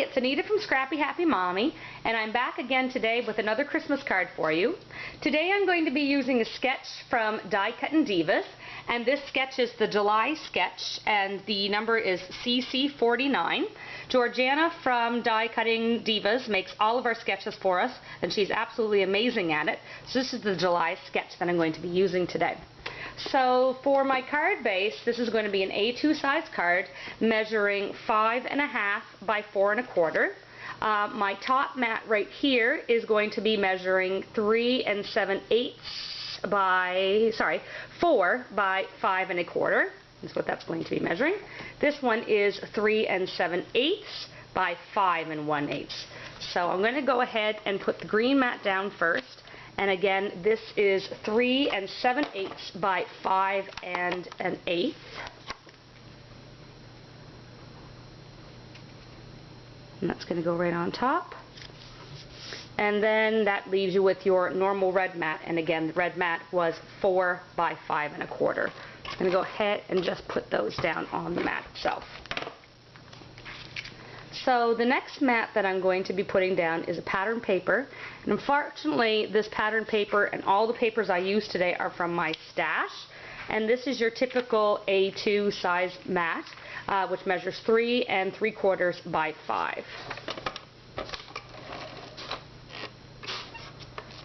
it's Anita from Scrappy Happy Mommy, and I'm back again today with another Christmas card for you. Today I'm going to be using a sketch from Die Cuttin' Divas, and this sketch is the July sketch, and the number is CC49. Georgiana from Die Cuttin' Divas makes all of our sketches for us, and she's absolutely amazing at it. So this is the July sketch that I'm going to be using today. So for my card base, this is going to be an A2 size card measuring 5.5 by 4 1/4. My top mat right here is going to be measuring 4 by 5 1/4. That's what that's going to be measuring. This one is 3 7/8 by 5 1/8. So I'm going to go ahead and put the green mat down first. And again, this is 3 7/8 by 5 1/8. And that's going to go right on top. And then that leaves you with your normal red mat. And again, the red mat was 4 by 5 1/4. I'm going to go ahead and just put those down on the mat itself. So the next mat that I'm going to be putting down is a pattern paper, and unfortunately this pattern paper and all the papers I use today are from my stash, and this is your typical A2 size mat, which measures 3 3/4 by 5.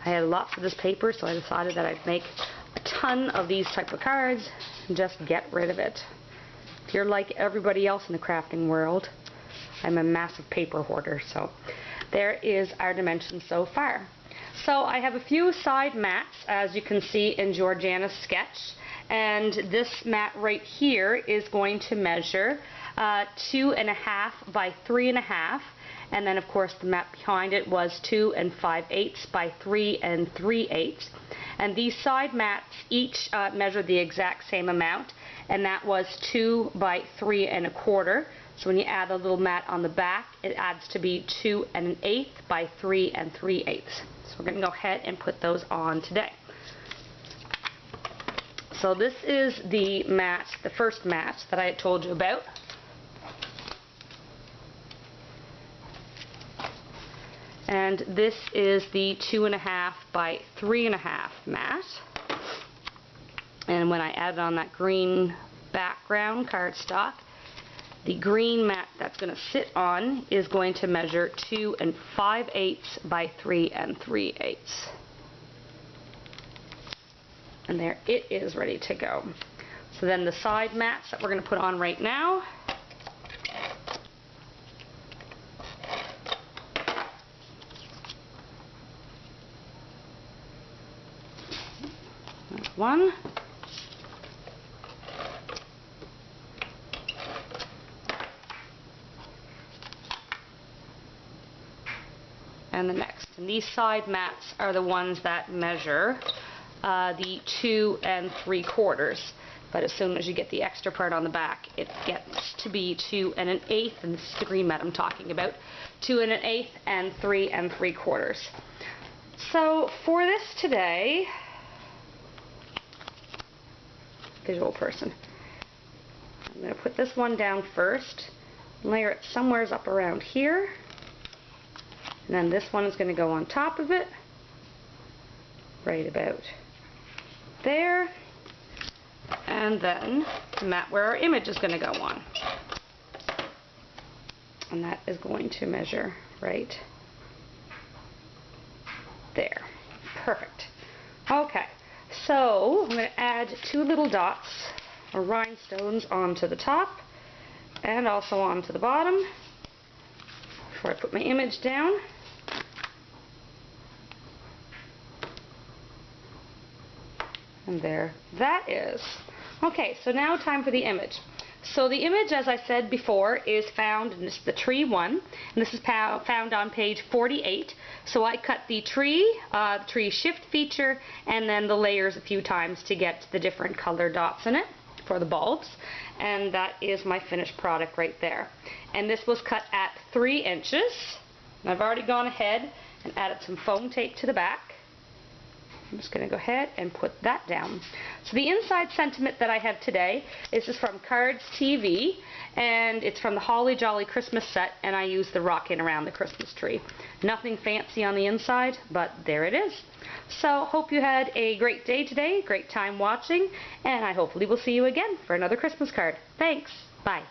I had lots of this paper, so I decided that I'd make a ton of these type of cards and just get rid of it. If you're like everybody else in the crafting world, I'm a massive paper hoarder. So there is our dimensions so far. So I have a few side mats, as you can see in Georgiana's sketch, and this mat right here is going to measure 2.5 by 3.5, and then of course the mat behind it was 2 5/8 by 3 3/8. And these side mats each measure the exact same amount, and that was 2 by 3 1/4. So when you add a little mat on the back, it adds to be 2 1/8 by 3 3/8. So we're going to go ahead and put those on today. So this is the mat, the first mat that I had told you about. And this is the 2.5 by 3.5 mat. And when I added on that green background cardstock, the green mat that's going to sit on is going to measure 2 5/8 by 3 3/8. And there it is, ready to go. So then the side mats that we're going to put on right now. There's one. And the next. And these side mats are the ones that measure the 2 3/4. But as soon as you get the extra part on the back, it gets to be 2 1/8, and this is the green mat I'm talking about, 2 1/8 and 3 3/4. So for this today, visual person, I'm going to put this one down first, layer it somewhere up around here. And then this one is going to go on top of it, right about there. And then the mat where our image is going to go on. And that is going to measure right there. Perfect. Okay, so I'm going to add 2 little dots or rhinestones onto the top and also onto the bottom before I put my image down. And there that is. Okay, so now time for the image. So the image, as I said before, is found in the tree one, and this is found on page 48. So I cut the tree shift feature, and then the layers a few times to get the different color dots in it for the bulbs, and that is my finished product right there. And this was cut at 3 inches. And I've already gone ahead and added some foam tape to the back. I'm just going to go ahead and put that down. So the inside sentiment that I have today is from Cardz TV, and it's from the Holly Jolly Christmas set, and I use the rocking around the Christmas tree. Nothing fancy on the inside, but there it is. So hope you had a great day today, great time watching, and I hopefully will see you again for another Christmas card. Thanks. Bye.